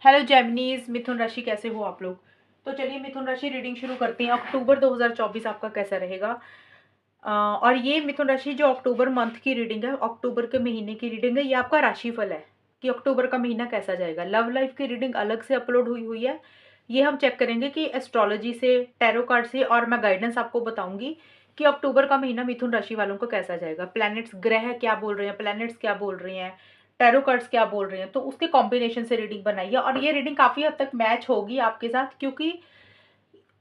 Hello जेमिनीज, मिथुन राशि कैसे हो आप लोग। तो चलिए मिथुन राशि रीडिंग शुरू करते हैं। अक्टूबर 2024 आपका कैसा रहेगा। और ये मिथुन राशि जो अक्टूबर मंथ की रीडिंग है, अक्टूबर के महीने की रीडिंग है, ये आपका राशिफल है कि अक्टूबर का महीना कैसा जाएगा। लव लाइफ की रीडिंग अलग से अपलोड हुई हुई है, ये हम चेक करेंगे कि एस्ट्रोलॉजी से, टैरो कार्ड से, और मैं गाइडेंस आपको बताऊंगी कि अक्टूबर का महीना मिथुन राशि वालों को कैसा जाएगा। प्लैनेट्स, ग्रह क्या बोल रहे हैं, प्लैनेट्स क्या बोल रहे हैं, टैरो कार्ड्स क्या बोल रहे हैं, तो उसके कॉम्बिनेशन से रीडिंग बनाइए। और ये रीडिंग काफ़ी हद तक मैच होगी आपके साथ, क्योंकि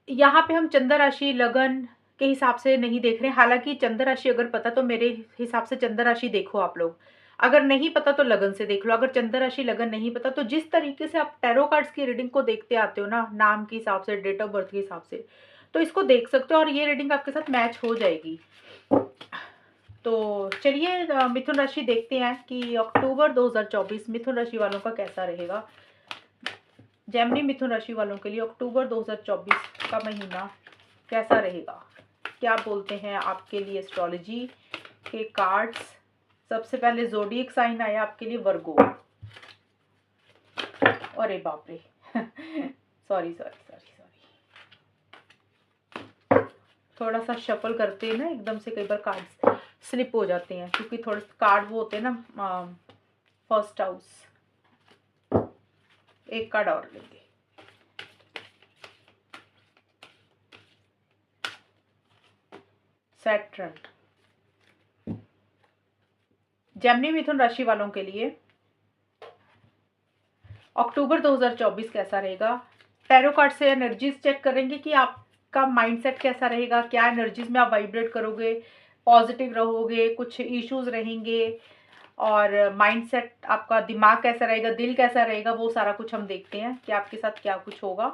यहाँ पे हम चंद्र राशि लगन के हिसाब से नहीं देख रहे हैं। हालांकि चंद्र राशि अगर पता तो मेरे हिसाब से चंद्र राशि देखो आप लोग, अगर नहीं पता तो लगन से देख लो। अगर चंद्र राशि लगन नहीं पता तो जिस तरीके से आप टैरो कार्ड्स की रीडिंग को देखते आते हो ना, नाम के हिसाब से, डेट ऑफ बर्थ के हिसाब से, तो इसको देख सकते हो और ये रीडिंग आपके साथ मैच हो जाएगी। तो चलिए मिथुन राशि देखते हैं कि अक्टूबर 2024 मिथुन राशि वालों का कैसा रहेगा। जेमिनी मिथुन राशि वालों के लिए अक्टूबर 2024 का महीना कैसा रहेगा, क्या बोलते हैं आपके लिए एस्ट्रोलॉजी के कार्ड्स। सबसे पहले ज़ोडिएक साइन आया आपके लिए वर्गो। अरे बाप रे सॉरी सॉरी सॉरी सॉरी, थोड़ा सा शफल करते हैं ना, एकदम से कई बार कार्ड्स स्लिप हो जाते हैं, क्योंकि थोड़े कार्ड वो होते हैं ना, फर्स्ट हाउस। एक कार्ड और लेंगे। सैटर्न। जेमिनी मिथुन राशि वालों के लिए अक्टूबर 2024 कैसा रहेगा। टैरो कार्ड से एनर्जीज चेक करेंगे कि आपका माइंडसेट कैसा रहेगा, क्या एनर्जीज में आप वाइब्रेट करोगे, पॉजिटिव रहोगे, कुछ इश्यूज रहेंगे, और माइंडसेट आपका, दिमाग कैसा रहेगा, दिल कैसा रहेगा, वो सारा कुछ हम देखते हैं कि आपके साथ क्या कुछ होगा।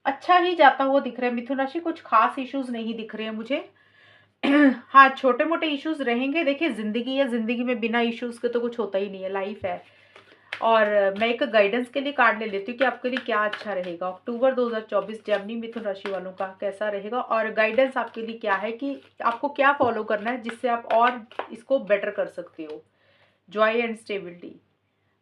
अच्छा ही जाता हुआ दिख रहा है मिथुन राशि, कुछ खास इश्यूज नहीं दिख रहे हैं मुझे। हाँ, छोटे मोटे इश्यूज रहेंगे। देखिए जिंदगी है, जिंदगी में बिना इश्यूज के तो कुछ होता ही नहीं है, लाइफ है। और मैं एक गाइडेंस के लिए कार्ड ले लेती हूँ कि आपके लिए क्या अच्छा रहेगा। अक्टूबर 2024 जेमिनी मिथुन राशि वालों का कैसा रहेगा, और गाइडेंस आपके लिए क्या है कि आपको क्या फॉलो करना है जिससे आप और इसको बेटर कर सकते हो। जॉय एंड स्टेबिलिटी,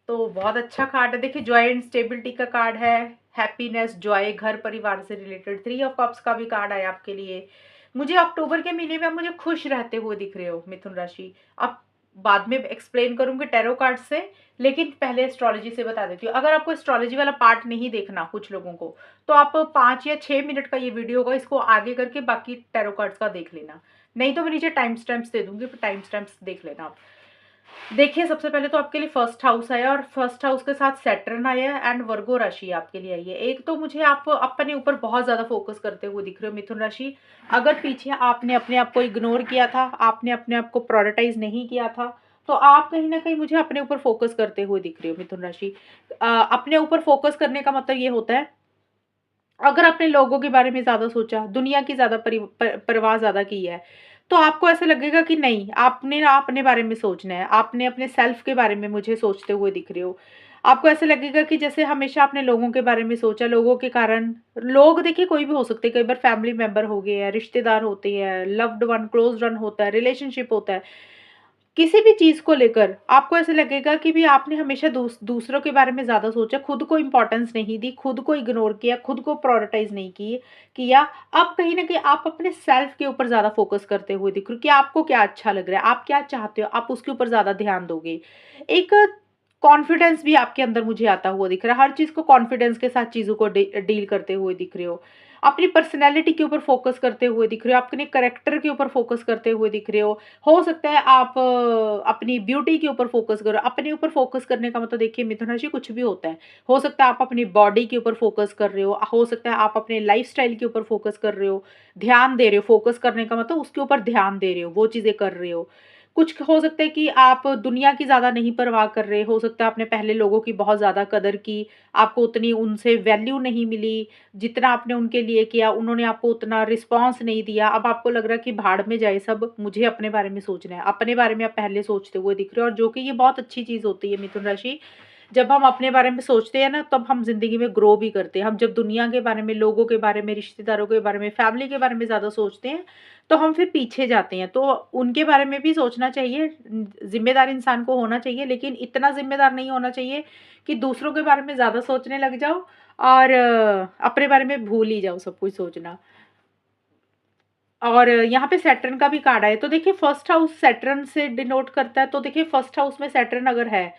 तो बहुत अच्छा कार्ड है। देखिए जॉय एंड स्टेबिलिटी का कार्ड है, हैप्पीनेस, जॉय, घर परिवार से रिलेटेड। 3 ऑफ कप्स का भी कार्ड आया आपके लिए। मुझे अक्टूबर के महीने में आप मुझे खुश रहते हुए दिख रहे हो मिथुन राशि। अब बाद में एक्सप्लेन करूंगी टैरो कार्ड से, लेकिन पहले एस्ट्रोलॉजी से बता देती हूँ। अगर आपको एस्ट्रोलॉजी वाला पार्ट नहीं देखना कुछ लोगों को, तो आप 5 या 6 मिनट का ये वीडियो होगा, इसको आगे करके बाकी टैरो कार्ड्स का देख लेना। नहीं तो मैं नीचे टाइम स्टैम्प्स दे दूंगी, टाइम स्टैम्प्स देख लेना आप। देखिए सबसे पहले तो आपके लिए फर्स्ट हाउस आया, और फर्स्ट हाउस के साथ सैटर्न आया एंड वर्गो राशि आपके लिए आई है। एक तो मुझे आप अपने ऊपर बहुत ज्यादा फोकस करते हुए दिख रहे हो मिथुन राशि। अगर पीछे आपने अपने आप को इग्नोर किया था, आपने अपने आप को प्रायोरिटाइज नहीं किया था, तो आप कहीं ना कहीं मुझे अपने ऊपर फोकस करते हुए दिख रहे हो मिथुन राशि। अपने ऊपर फोकस करने का मतलब ये होता है, अगर आपने लोगों के बारे में ज़्यादा सोचा, दुनिया की ज़्यादा परवाह ज़्यादा की है, तो आपको ऐसा लगेगा कि नहीं, आपने ना अपने बारे में सोचना है, आपने अपने सेल्फ के बारे में मुझे सोचते हुए दिख रहे हो। आपको ऐसा लगेगा कि जैसे हमेशा आपने लोगों के बारे में सोचा, लोगों के कारण, लोग देखिए कोई भी हो सकते हैं, कई बार फैमिली मेंबर हो गए हैं, रिश्तेदार होते हैं, लव्ड वन, क्लोज वन होता है, रिलेशनशिप होता है। किसी भी चीज़ को लेकर आपको ऐसे लगेगा कि भी आपने हमेशा दूसरों के बारे में ज़्यादा सोचा, खुद को इम्पोर्टेंस नहीं दी, खुद को इग्नोर किया, खुद को प्रायोरिटाइज नहीं किया। अब कहीं न कहीं आप अपने सेल्फ के ऊपर ज़्यादा फोकस करते हुए दिख रहे हो कि आपको क्या अच्छा लग रहा है, आप क्या चाहते हो, आप उसके ऊपर ज़्यादा ध्यान दोगे। एक कॉन्फिडेंस भी आपके अंदर मुझे आता हुआ दिख रहा है, हर चीज़ को कॉन्फिडेंस के साथ चीज़ों को डील करते हुए दिख रहे हो। अपनी पर्सनैलिटी के ऊपर फोकस करते हुए दिख रहे हो, अपने करेक्टर के ऊपर फोकस करते हुए दिख रहे हो सकता है आप अपनी ब्यूटी के ऊपर फोकस करो। अपने ऊपर फोकस करने का मतलब देखिए मिथुन राशि कुछ भी होता है। हो सकता है आप अपनी बॉडी के ऊपर फोकस कर रहे हो सकता है आप अपने लाइफस्टाइल के ऊपर फोकस कर रहे हो, ध्यान दे रहे हो। फोकस करने का मतलब उसके ऊपर ध्यान दे रहे हो, वो चीज़ें कर रहे हो। कुछ हो सकता है कि आप दुनिया की ज़्यादा नहीं परवाह कर रहे, हो सकता है आपने पहले लोगों की बहुत ज़्यादा कदर की, आपको उतनी उनसे वैल्यू नहीं मिली, जितना आपने उनके लिए किया उन्होंने आपको उतना रिस्पॉन्स नहीं दिया। अब आपको लग रहा है कि भाड़ में जाए सब, मुझे अपने बारे में सोचना है। अपने बारे में आप पहले सोचते हुए दिख रहे हो, और जो कि ये बहुत अच्छी चीज़ होती है मिथुन राशि, जब हम अपने बारे में सोचते हैं ना, तब हम ज़िंदगी में ग्रो भी करते हैं। हम जब दुनिया के बारे में, लोगों के बारे में, रिश्तेदारों के बारे में, फैमिली के बारे में ज़्यादा सोचते हैं, तो हम फिर पीछे जाते हैं। तो उनके बारे में भी सोचना चाहिए, ज़िम्मेदार इंसान को होना चाहिए, लेकिन इतना ज़िम्मेदार नहीं होना चाहिए कि दूसरों के बारे में ज़्यादा सोचने लग जाओ और अपने बारे में भूल ही जाओ सब कुछ सोचना। और यहाँ पे सैटर्न का भी कार्ड आया, तो देखिए फर्स्ट हाउस सैटर्न से डिनोट करता है, तो देखिए फर्स्ट हाउस में सैटर्न अगर है,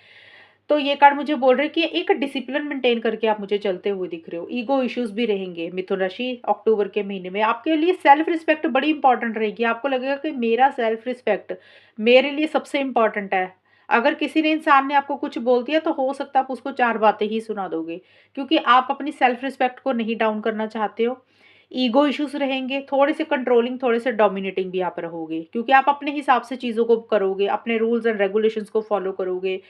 तो ये कार्ड मुझे बोल रहे हैं कि एक डिसिप्लिन मेंटेन करके आप मुझे चलते हुए दिख रहे हो। ईगो इश्यूज भी रहेंगे मिथुन राशि अक्टूबर के महीने में। आपके लिए सेल्फ रिस्पेक्ट बड़ी इंपॉर्टेंट रहेगी। आपको लगेगा कि मेरा सेल्फ रिस्पेक्ट मेरे लिए सबसे इंपॉर्टेंट है। अगर किसी ने इंसान ने आपको कुछ बोल दिया, तो हो सकता है आप उसको 4 बातें ही सुना दोगे, क्योंकि आप अपनी सेल्फ रिस्पेक्ट को नहीं डाउन करना चाहते हो। ईगो इश्यूज रहेंगे, थोड़े से कंट्रोलिंग, थोड़े से डोमिनेटिंग भी आप रहोगे, क्योंकि आप अपने हिसाब से चीज़ों को करोगे, अपने रूल्स एंड रेगुलेशंस को फॉलो करोगे।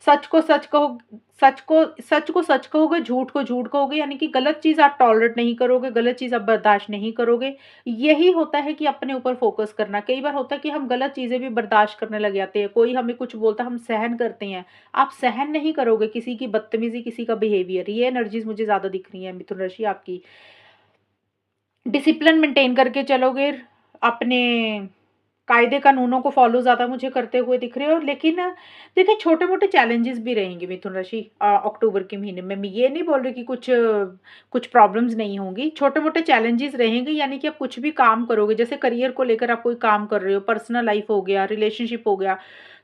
सच को सच कहो, सच कहोगे, झूठ को झूठ कहोगे, यानी कि गलत चीज़ आप टॉलरेट नहीं करोगे, गलत चीज़ आप बर्दाश्त नहीं करोगे। यही होता है कि अपने ऊपर फोकस करना। कई बार होता है कि हम गलत चीज़ें भी बर्दाश्त करने लग जाते हैं, कोई हमें कुछ बोलता है हम सहन करते हैं। आप सहन नहीं करोगे किसी की बदतमीजी, किसी का बिहेवियर। ये एनर्जीज मुझे ज़्यादा दिख रही है मिथुन राशि आपकी। डिसिप्लिन मेंटेन करके चलोगे, अपने कायदे कानूनों को फॉलो ज़्यादा मुझे करते हुए दिख रहे हो। लेकिन देखिए छोटे-मोटे चैलेंजेस भी रहेंगे मिथुन राशि अक्टूबर के महीने में। मैं ये नहीं बोल रही कि कुछ प्रॉब्लम्स नहीं होंगी, छोटे-मोटे चैलेंजेस रहेंगे, यानी कि आप कुछ भी काम करोगे, जैसे करियर को लेकर आप कोई काम कर रहे हो, पर्सनल लाइफ हो गया, रिलेशनशिप हो गया,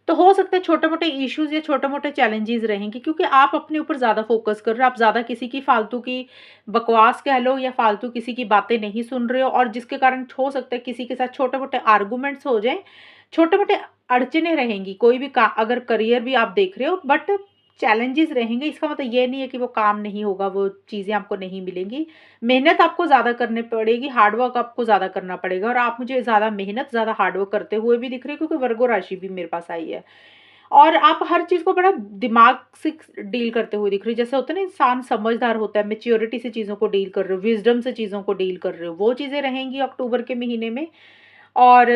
तो हो सकता है छोटे-मोटे इश्यूज़ या छोटे-मोटे चैलेंजेस रहेंगे, क्योंकि आप अपने ऊपर ज़्यादा फ़ोकस कर रहे हो। आप ज़्यादा किसी की फालतू की बकवास कह लो या फालतू किसी की बातें नहीं सुन रहे हो, और जिसके कारण हो सकता है किसी के साथ छोटे-मोटे आर्गुमेंट्स हो जाएँ, छोटे-मोटे अड़चनें रहेंगी। कोई भी का अगर करियर भी आप देख रहे हो, बट चैलेंजेस रहेंगे, इसका मतलब ये नहीं है कि वो काम नहीं होगा, वो चीज़ें आपको नहीं मिलेंगी। मेहनत आपको ज़्यादा करनी पड़ेगी, हार्ड वर्क आपको ज़्यादा करना पड़ेगा, और आप मुझे ज़्यादा मेहनत, ज़्यादा हार्ड वर्क करते हुए भी दिख रहे हो, क्योंकि वर्गो राशि भी मेरे पास आई है। और आप हर चीज़ को बड़ा दिमाग से डील करते हुए दिख रही हो। जैसे होता है ना, इंसान समझदार होता है, मैच्योरिटी से चीज़ों को डील कर रहे हो, विज़डम से चीज़ों को डील कर रहे हो, वो चीज़ें रहेंगी अक्टूबर के महीने में। और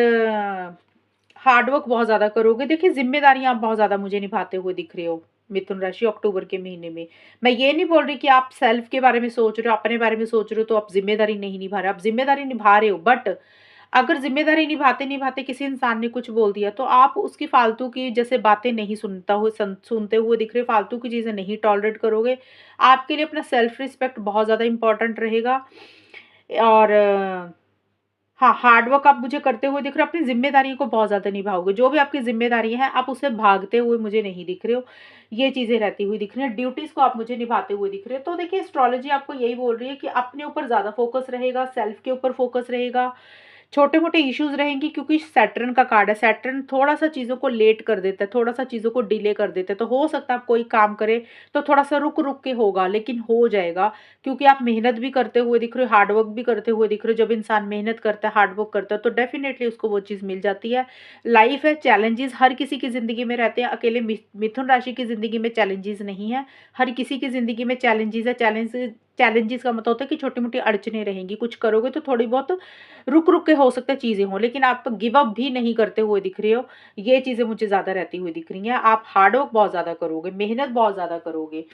हार्ड वर्क बहुत ज़्यादा करोगे। देखिए ज़िम्मेदारियाँ आप बहुत ज़्यादा मुझे निभाते हुए दिख रहे हो मिथुन राशि अक्टूबर के महीने में। मैं ये नहीं बोल रही कि आप सेल्फ के बारे में सोच रहे हो, अपने बारे में सोच रहे हो, तो आप ज़िम्मेदारी नहीं निभा रहे। आप ज़िम्मेदारी निभा रहे हो, बट अगर ज़िम्मेदारी निभाते-निभाते किसी इंसान ने कुछ बोल दिया, तो आप उसकी फालतू की जैसे बातें नहीं सुनते हुए दिख रहे हो, फालतू की चीज़ें नहीं टॉलरेट करोगे। आपके लिए अपना सेल्फ रिस्पेक्ट बहुत ज़्यादा इम्पोर्टेंट रहेगा। और हाँ, हार्ड वर्क आप मुझे करते हुए दिख रहे हो, अपनी ज़िम्मेदारियों को बहुत ज़्यादा निभाओगे। जो भी आपकी ज़िम्मेदारियाँ हैं, आप उससे भागते हुए मुझे नहीं दिख रहे हो। ये चीज़ें रहती हुई दिख रही हैं, ड्यूटीज़ को आप मुझे निभाते हुए दिख रहे हो। तो देखिए एस्ट्रोलॉजी आपको यही बोल रही है कि अपने ऊपर ज़्यादा फ़ोकस रहेगा, सेल्फ के ऊपर फ़ोकस रहेगा। छोटे-मोटे इश्यूज़ रहेंगी, क्योंकि सैटर्न का कार्ड है। सैटर्न थोड़ा-सा चीज़ों को लेट कर देता है, थोड़ा-सा चीज़ों को डिले कर देता है। तो हो सकता है आप कोई काम करें, तो थोड़ा-सा रुक-रुक के होगा, लेकिन हो जाएगा, क्योंकि आप मेहनत भी करते हुए दिख रहे हो, हार्ड वर्क भी करते हुए दिख रहे हो। जब इंसान मेहनत करता है, हार्ड वर्क करता है, तो डेफ़िनेटली उसको वो चीज़ मिल जाती है। लाइफ़ है, चैलेंजेज़ हर किसी की ज़िंदगी में रहते हैं। अकेले मिथुन राशि की ज़िंदगी में चैलेंजेज़ नहीं है, हर किसी की ज़िंदगी में चैलेंजेज़ है। चैलेंजेज़ का मतलब होता है कि छोटी-मोटी अड़चनें रहेंगी। कुछ करोगे तो थोड़ी बहुत रुक-रुक के हो सकता है चीज़ें हों, लेकिन आप गिव अप भी नहीं करते हुए दिख रहे हो। ये चीज़ें मुझे ज़्यादा रहती हुई दिख रही हैं। आप हार्ड वर्क बहुत ज़्यादा करोगे, मेहनत बहुत ज़्यादा करोगे।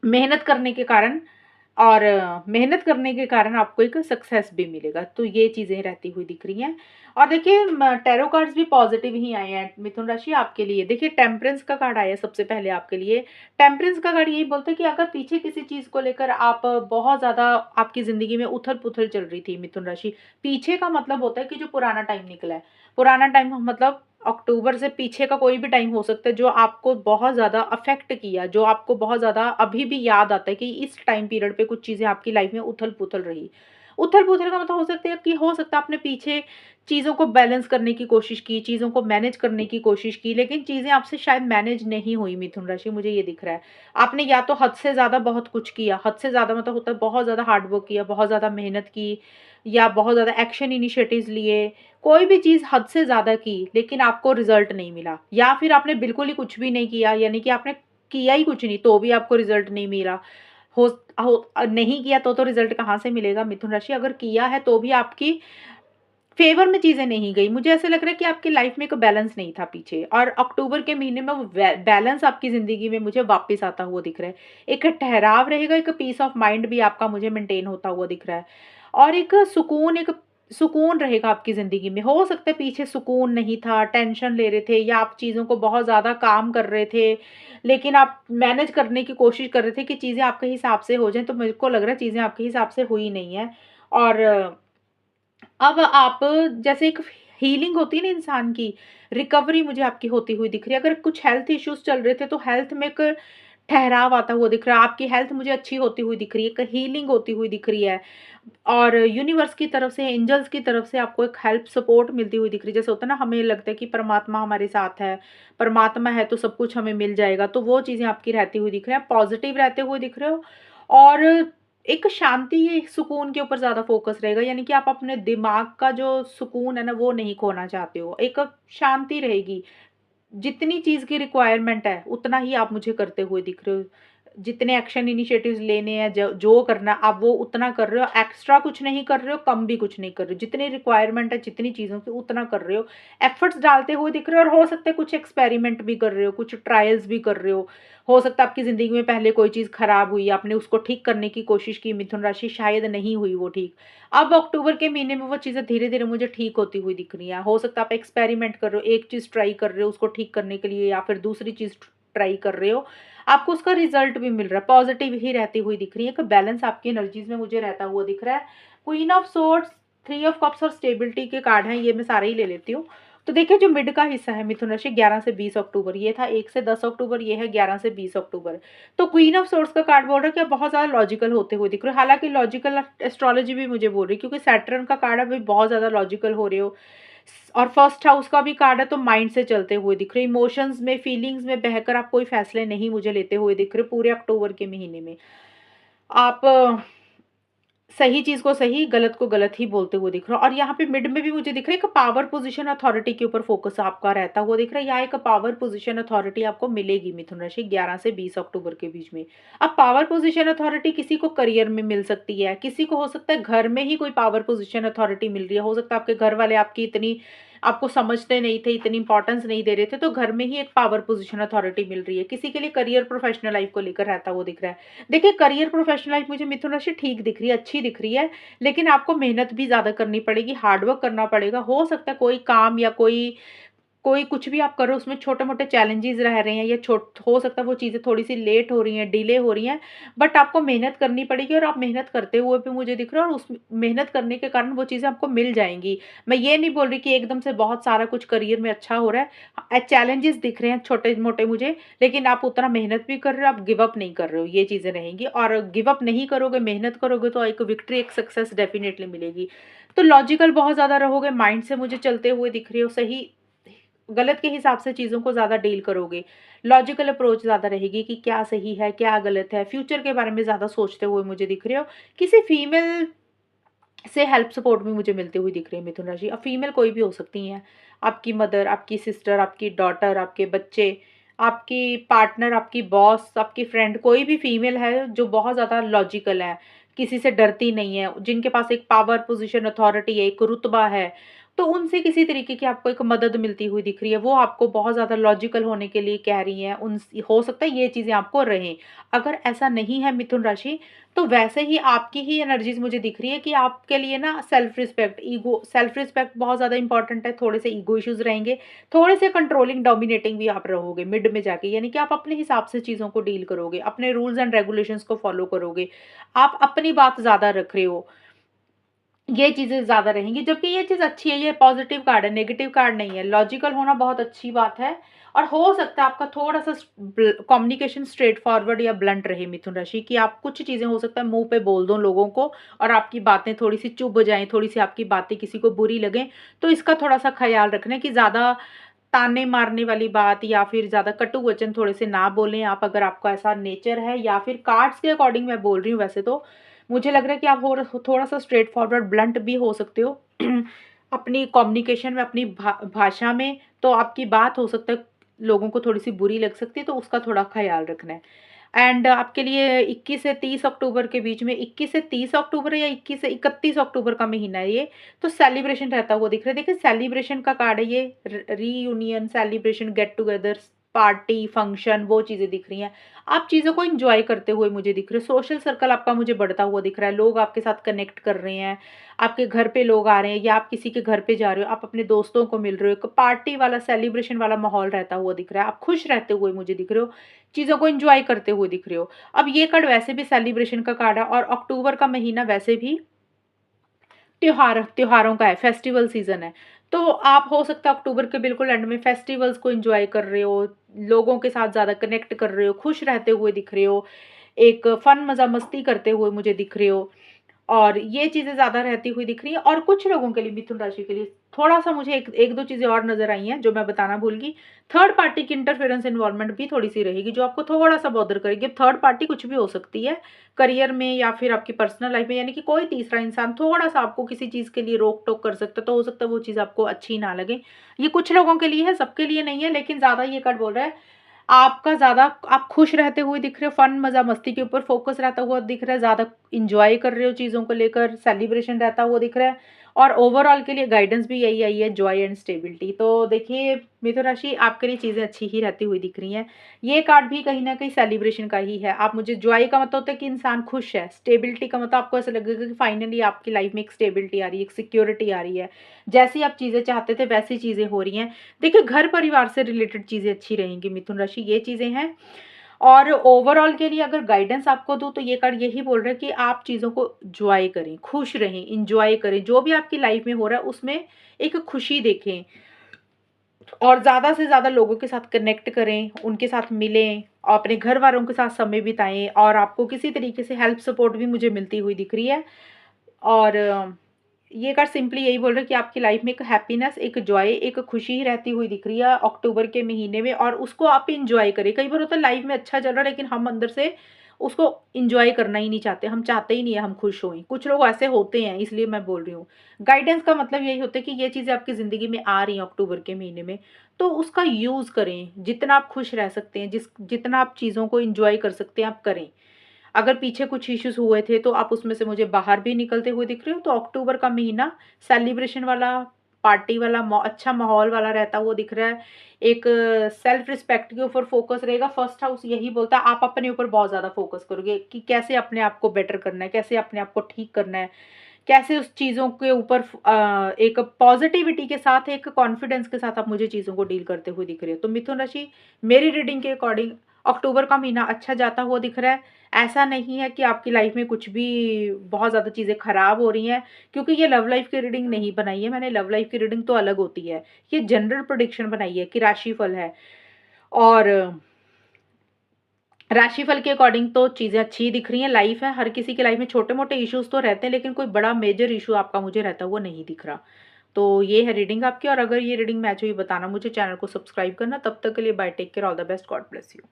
मेहनत करने के कारण और मेहनत करने के कारण आपको एक सक्सेस भी मिलेगा। तो ये चीज़ें रहती हुई दिख रही हैं। और देखिए टैरो कार्ड्स भी पॉज़िटिव ही आए हैं मिथुन राशि आपके लिए। देखिए टेम्परेंस का कार्ड आया है सबसे पहले आपके लिए। टेम्परेंस का कार्ड यही बोलता है कि अगर पीछे किसी चीज़ को लेकर आप बहुत ज़्यादा आपकी ज़िंदगी में उथल-पुथल चल रही थी मिथुन राशि। पीछे का मतलब होता है कि जो पुराना टाइम निकला है। पुराना टाइम मतलब अक्टूबर से पीछे का कोई भी टाइम हो सकता है, जो आपको बहुत ज़्यादा अफ़ेक्ट किया, जो आपको बहुत ज़्यादा अभी भी याद आता है कि इस टाइम पीरियड पे कुछ चीज़ें आपकी लाइफ़ में उथल-पुथल रही। उथल-पुथल का मतलब हो सकता है आपने पीछे चीज़ों को बैलेंस करने की कोशिश की, चीज़ों को मैनेज करने की कोशिश की, लेकिन चीज़ें आपसे शायद मैनेज नहीं हुई मिथुन राशि, मुझे ये दिख रहा है। आपने या तो हद से ज़्यादा बहुत कुछ किया, हद से ज़्यादा मतलब होता है बहुत ज़्यादा हार्ड वर्क किया, बहुत ज़्यादा मेहनत की, या बहुत ज़्यादा एक्शन इनिशिएटिव्स लिए, कोई भी चीज़ हद से ज़्यादा की, लेकिन आपको रिज़ल्ट नहीं मिला, या फिर आपने बिल्कुल ही कुछ भी नहीं किया, यानी कि आपने किया ही कुछ नहीं, तो भी आपको रिज़ल्ट नहीं मिला। हो नहीं किया तो रिज़ल्ट कहाँ से मिलेगा मिथुन राशि? अगर किया है तो भी आपकी फेवर में चीज़ें नहीं गई। मुझे ऐसा लग रहा है कि आपकी लाइफ में एक बैलेंस नहीं था पीछे, और अक्टूबर के महीने में वो बैलेंस आपकी ज़िंदगी में मुझे वापस आता हुआ दिख रहा है। एक ठहराव रहेगा, एक पीस ऑफ माइंड भी आपका मुझे मेंटेन होता हुआ दिख रहा है, और एक सुकून रहेगा आपकी ज़िंदगी में। हो सकता है पीछे सुकून नहीं था, टेंशन ले रहे थे, या आप चीज़ों को बहुत ज़्यादा काम कर रहे थे, लेकिन आप मैनेज करने की कोशिश कर रहे थे कि चीज़ें आपके हिसाब से हो जाएँ, तो मेरे को लग रहा है चीज़ें आपके हिसाब से हुई नहीं है। और अब आप, जैसे एक हीलिंग होती है ना इंसान की, रिकवरी मुझे आपकी होती हुई दिख रही है। अगर कुछ हेल्थ इश्यूज़ चल रहे थे, तो हेल्थ में एक ठहराव आता हुआ दिख रहा है। आपकी हेल्थ मुझे अच्छी होती हुई दिख रही है, एक हीलिंग होती हुई दिख रही है, और यूनिवर्स की तरफ से, एंजल्स की तरफ से आपको एक हेल्प सपोर्ट मिलती हुई दिख रही है। जैसे होता है ना, हमें लगता है कि परमात्मा हमारे साथ है, परमात्मा है तो सब कुछ हमें मिल जाएगा, तो वो चीज़ें आपकी रहती हुई दिख रही हैं। आप पॉज़िटिव रहते हुए दिख रहे हो, और एक शांति, एक सुकून के ऊपर ज़्यादा फ़ोकस रहेगा, यानी कि आप अपने दिमाग का जो सुकून है ना, वो नहीं खोना चाहते हो। एक शांति रहेगी, जितनी चीज़ की रिक्वायरमेंट है, उतना ही आप मुझे करते हुए दिख रहे हो। जितने एक्शन इनिशिएटिव्स लेने हैं, जो करना है, आप वो उतना कर रहे हो, एक्स्ट्रा कुछ नहीं कर रहे हो, कम भी कुछ नहीं कर रहे हो। जितनी रिक्वायरमेंट है, जितनी चीज़ों की, उतना कर रहे हो। एफर्ट्स डालते हुए दिख रहे हो, और हो सकता है कुछ एक्सपेरिमेंट भी कर रहे हो, कुछ ट्रायल्स भी कर रहे हो। हो सकता है आपकी ज़िंदगी में पहले कोई चीज़ खराब हुई, आपने उसको ठीक करने की कोशिश की, मिथुन राशि, शायद नहीं हुई वो ठीक। अब अक्टूबर के महीने में वो चीज़ें धीरे-धीरे मुझे ठीक होती हुई दिख रही हैं। हो सकता है आप एक्सपेरिमेंट कर रहे हो, एक चीज़ ट्राई कर रहे हो उसको ठीक करने के लिए, या फिर दूसरी चीज़ ट्राई कर रहे हो, आपको उसका रिज़ल्ट भी मिल रहा है, पॉज़िटिव ही रहती हुई दिख रही है। एक बैलेंस आपकी एनर्जीज़ में मुझे रहता हुआ दिख रहा है। Queen of swords, three of cups और स्टेबिलिटी के कार्ड हैं, ये मैं सारे ही ले लेती हूँ। तो देखिए, जो मिड का हिस्सा है मिथुन राशि, 11 से 20 अक्टूबर ये था, 1 से 10 अक्टूबर ये है, 11 से 20 अक्टूबर। तो क्वीन ऑफ सोर्ड्स का कार्ड बोल रहा है कि आप बहुत ज़्यादा लॉजिकल होते हुए दिख रहे हो। हालाँकि लॉजिकल एस्ट्रोलॉजी भी मुझे बोल रही है, क्योंकि सैटर्न का कार्ड है, अभी बहुत ज़्यादा लॉजिकल हो रहे हो। और फर्स्ट हाउस का भी कार्ड है, तो माइंड से चलते हुए दिख रहे हो। इमोशंस में, फीलिंग्स में बहकर आप कोई फैसले नहीं मुझे लेते हुए दिख रहे पूरे अक्टूबर के महीने में। आप सही चीज़ को सही, गलत को गलत ही बोलते हुए दिख रहा हो। और यहाँ पे मिड में भी मुझे दिख रहा है, एक पावर पोजीशन अथॉरिटी के ऊपर फोकस आपका रहता हुआ दिख रहा है। यहाँ एक पावर पोजीशन अथॉरिटी आपको मिलेगी मिथुन राशि, 11 से 20 अक्टूबर के बीच में। अब पावर पोजीशन अथॉरिटी किसी को करियर में मिल सकती है, किसी को हो सकता है घर में ही कोई पावर पोजीशन अथॉरिटी मिल रही है। हो सकता है आपके घर वाले आपकी इतनी, आपको समझते नहीं थे, इतनी इंपॉर्टेंस नहीं दे रहे थे, तो घर में ही एक पावर पोजीशन अथॉरिटी मिल रही है। किसी के लिए करियर, प्रोफेशनल लाइफ को लेकर रहता हुआ दिख रहा है। देखिए, करियर, प्रोफेशनल लाइफ मुझे मिथुन राशि ठीक दिख रही है, अच्छी दिख रही है, लेकिन आपको मेहनत भी ज़्यादा करनी पड़ेगी, हार्ड वर्क करना पड़ेगा। हो सकता है कोई काम या कोई कोई कुछ भी आप करो, उसमें छोटे-मोटे चैलेंजेज़ रह रहे हैं, या छोट हो सकता है वो चीज़ें थोड़ी-सी लेट हो रही हैं, डिले हो रही हैं, बट आपको मेहनत करनी पड़ेगी, और आप मेहनत करते हुए भी मुझे दिख रहा है, और उस मेहनत करने के कारण वो चीज़ें आपको मिल जाएँगी। मैं ये नहीं बोल रही कि एकदम से बहुत सारा कुछ करियर में अच्छा हो रहा है। चैलेंजेज़ दिख रहे हैं छोटे-मोटे मुझे, लेकिन आप उतना मेहनत भी कर रहे हो, आप गिव अप नहीं कर रहे हो, ये चीज़ें रहेंगी। और गिव अप नहीं करोगे, मेहनत करोगे, तो एक विक्ट्री, एक सक्सेस डेफिनिटली मिलेगी। तो लॉजिकल बहुत ज़्यादा रहोगे, माइंड से मुझे चलते हुए दिख रहे हो, सही गलत के हिसाब से चीज़ों को ज़्यादा डील करोगे। लॉजिकल अप्रोच ज़्यादा रहेगी कि क्या सही है, क्या गलत है, फ्यूचर के बारे में ज़्यादा सोचते हुए मुझे दिख रहे हो। किसी फीमेल से हेल्प सपोर्ट भी मुझे मिलती हुई दिख रही है मिथुन राशि। अब फीमेल कोई भी हो सकती हैं, आपकी मदर, आपकी सिस्टर, आपकी डॉटर, आपके बच्चे, आपकी पार्टनर, आपकी बॉस, आपकी फ्रेंड, कोई भी फीमेल है जो बहुत ज़्यादा लॉजिकल है, किसी से डरती नहीं है, जिनके पास एक पावर, पोजीशन, अथॉरिटी है, एक रुतबा है, तो उनसे किसी तरीके की आपको एक मदद मिलती हुई दिख रही है। वो आपको बहुत ज़्यादा लॉजिकल होने के लिए कह रही हैं, उन हो सकता है ये चीज़ें आपको रहें। अगर ऐसा नहीं है मिथुन राशि, तो वैसे ही आपकी ही एनर्जीज़ मुझे दिख रही है कि आपके लिए ना सेल्फ रिस्पेक्ट बहुत ज़्यादा इंपॉर्टेंट है, थोड़े से ईगो इश्यूज़ रहेंगे, थोड़े से कंट्रोलिंग, डोमिनेटिंग भी आप रहोगे मिड में जाके, यानी कि आप अपने हिसाब से चीज़ों को डील करोगे, अपने रूल्स एंड रेगुलेशंस को फॉलो करोगे, आप अपनी बात ज़्यादा रख रहे हो, ये चीज़ें ज़्यादा रहेंगी, जबकि ये चीज़ अच्छी है, ये पॉजिटिव कार्ड है, नेगेटिव कार्ड नहीं है। लॉजिकल होना बहुत अच्छी बात है, और हो सकता है आपका थोड़ा-सा कम्युनिकेशन स्ट्रेट फॉरवर्ड या ब्लंट रहे मिथुन राशि, कि आप कुछ चीज़ें हो सकता है मुँह पे बोल दो लोगों को, और आपकी बातें थोड़ी-सी चुभ जाएँ, थोड़ी-सी आपकी बातें किसी को बुरी लगें, तो इसका थोड़ा-सा ख़्याल रखना कि ज़्यादा ताने मारने वाली बात या फिर ज़्यादा कटु वचन थोड़े-से ना बोलें आप, अगर आपका ऐसा नेचर है, या फिर कार्ड्स के अकॉर्डिंग मैं बोल रही हूँ वैसे तो। मुझे लग रहा है कि आप हो थोड़ा-सा स्ट्रेट फॉरवर्ड ब्लंट भी हो सकते हो अपनी कम्युनिकेशन में, अपनी भाषा में, तो आपकी बात हो सकता है लोगों को थोड़ी-सी बुरी लग सकती है, तो उसका थोड़ा ख़्याल रखना है। एंड आपके लिए 21 से 30 अक्टूबर के बीच में, 21 से 30 अक्टूबर या 21 से 31 अक्टूबर का महीना है ये, तो सेलिब्रेशन रहता हुआ दिख रहा है। देखिए सेलिब्रेशन का कार्ड है ये, reunion, celebration, get together, party, function, वो चीज़ें दिख रही हैं। आप चीज़ों को एंजॉय करते हुए मुझे दिख रहे हो। सोशल सर्कल आपका मुझे बढ़ता हुआ दिख रहा है, लोग आपके साथ कनेक्ट कर रहे हैं, आपके घर पे लोग आ रहे हैं या आप किसी के घर पे जा रहे हो, आप अपने दोस्तों को मिल रहे हो, एक पार्टी वाला, सेलिब्रेशन वाला माहौल रहता हुआ दिख रहा है। आप खुश रहते हुए मुझे दिख रहे हो, चीज़ों को एंजॉय करते हुए दिख रहे हो। अब ये कार्ड वैसे भी सेलिब्रेशन का कार्ड है और अक्टूबर का महीना वैसे भी त्योहारों का है, फेस्टिवल सीज़न है। तो आप हो सकता है अक्टूबर के बिल्कुल एंड में फेस्टिवल्स को एन्जॉय कर रहे हो, लोगों के साथ ज़्यादा कनेक्ट कर रहे हो, खुश रहते हुए दिख रहे हो, एक फन मज़ा-मस्ती करते हुए मुझे दिख रहे हो। और ये चीज़ें ज़्यादा रहती हुई दिख रही हैं और कुछ लोगों के लिए, मिथुन राशि के लिए थोड़ा-सा मुझे एक 1-2 चीज़ें और नज़र आई हैं, जो मैं बताना भूल गई। थर्ड पार्टी की इंटरफेरेंस इन्वॉल्वमेंट भी थोड़ी-सी रहेगी, जो आपको थोड़ा-सा बॉदर करेगी। अब थर्ड पार्टी कुछ भी हो सकती है, करियर में या फिर आपकी पर्सनल लाइफ में, यानी कि कोई तीसरा इंसान थोड़ा-सा आपको किसी चीज़ के लिए रोक-टोक कर सकता है, तो हो सकता है वो चीज़ आपको अच्छी ना लगे। ये कुछ लोगों के लिए है, सबके लिए नहीं है, लेकिन ज़्यादा ये कार्ड बोल रहा है आपका, ज़्यादा आप खुश रहते हुए दिख रहे हो, फन मज़ा-मस्ती के ऊपर फ़ोकस रहता हुआ दिख रहा है, ज़्यादा एन्जॉय कर रहे हो चीज़ों को लेकर, सेलिब्रेशन रहता हुआ दिख रहा है और ओवरऑल के लिए गाइडेंस भी यही आई है, जॉय एंड स्टेबिलिटी। तो देखिए मिथुन राशि, आपके लिए चीज़ें अच्छी ही रहती हुई दिख रही हैं। ये कार्ड भी कहीं न कहीं सेलिब्रेशन का ही है। आप मुझे, जॉय का मतलब होता है कि इंसान खुश है, स्टेबिलिटी का मतलब आपको ऐसा लगेगा कि फाइनली आपकी लाइफ़ में एक स्टेबिलिटी आ रही है, एक सिक्योरिटी आ रही है। जैसी आप चीज़ें चाहते थे वैसी चीज़ें हो रही हैं। देखिए घर परिवार से रिलेटेड चीज़ें अच्छी रहेंगी मिथुन राशि, ये चीज़ें हैं। और ओवरऑल के लिए अगर गाइडेंस आपको दूँ तो ये कार्ड यही बोल रहा है कि आप चीज़ों को एन्जॉय करें, खुश रहें, एन्जॉय करें। जो भी आपकी लाइफ में हो रहा है उसमें एक खुशी देखें और ज़्यादा से ज़्यादा लोगों के साथ कनेक्ट करें, उनके साथ मिलें, अपने घर वालों के साथ समय बिताएँ और आपको किसी तरीके से हेल्प सपोर्ट भी मुझे मिलती हुई दिख रही है। और ये कार्ड सिंपली यही बोल रहा है कि आपकी लाइफ में एक हैप्पीनेस, एक जॉय, एक खुशी ही रहती हुई दिख रही है अक्टूबर के महीने में और उसको आप एन्जॉय करें। कई बार होता है लाइफ में अच्छा चल रहा है लेकिन हम अंदर से उसको एन्जॉय करना ही नहीं चाहते, हम चाहते ही नहीं है हम खुश होएँ। कुछ लोग ऐसे होते हैं, इसलिए मैं बोल रही हूँ। गाइडेंस का मतलब यही होता है कि ये चीज़ें आपकी ज़िंदगी में आ रही हैं अक्टूबर के महीने में, तो उसका यूज़ करें। जितना आप खुश रह सकते हैं, जितना आप चीज़ों को एन्जॉय कर सकते हैं, आप करें। अगर पीछे कुछ इश्यूज़ हुए थे तो आप उसमें से मुझे बाहर भी निकलते हुए दिख रहे हो, तो अक्टूबर का महीना सेलिब्रेशन वाला, पार्टी वाला, अच्छा माहौल वाला रहता हुआ दिख रहा है। एक सेल्फ रिस्पेक्ट के ऊपर फोकस रहेगा। फर्स्ट हाउस यही बोलता है आप अपने ऊपर बहुत ज़्यादा फोकस करोगे कि कैसे अपने आप को बेटर करना है, कैसे अपने आप को ठीक करना है, कैसे उस चीज़ों के ऊपर एक पॉजिटिविटी के साथ, एक कॉन्फिडेंस के साथ आप मुझे चीज़ों को डील करते हुए दिख रहे हो। तो मिथुन राशि, मेरी रीडिंग के अकॉर्डिंग अक्टूबर का महीना अच्छा जाता हुआ दिख रहा है। ऐसा नहीं है कि आपकी लाइफ में कुछ भी बहुत ज़्यादा चीज़ें खराब हो रही हैं, क्योंकि ये लव लाइफ की रीडिंग नहीं बनाई है मैंने। लव लाइफ की रीडिंग तो अलग होती है। ये जनरल प्रेडिक्शन बनाई है कि राशिफल है और राशिफल के अकॉर्डिंग तो चीज़ें अच्छी दिख रही हैं। लाइफ है, हर किसी की लाइफ में छोटे-मोटे इश्यूज़ तो रहते हैं, लेकिन कोई बड़ा मेजर इश्यू आपका मुझे रहता हुआ नहीं दिख रहा। तो ये है रीडिंग आपकी और अगर ये रीडिंग मैच हुई बताना मुझे, चैनल को सब्सक्राइब करना। तब तक के लिए bye, take care, all the best, God bless you.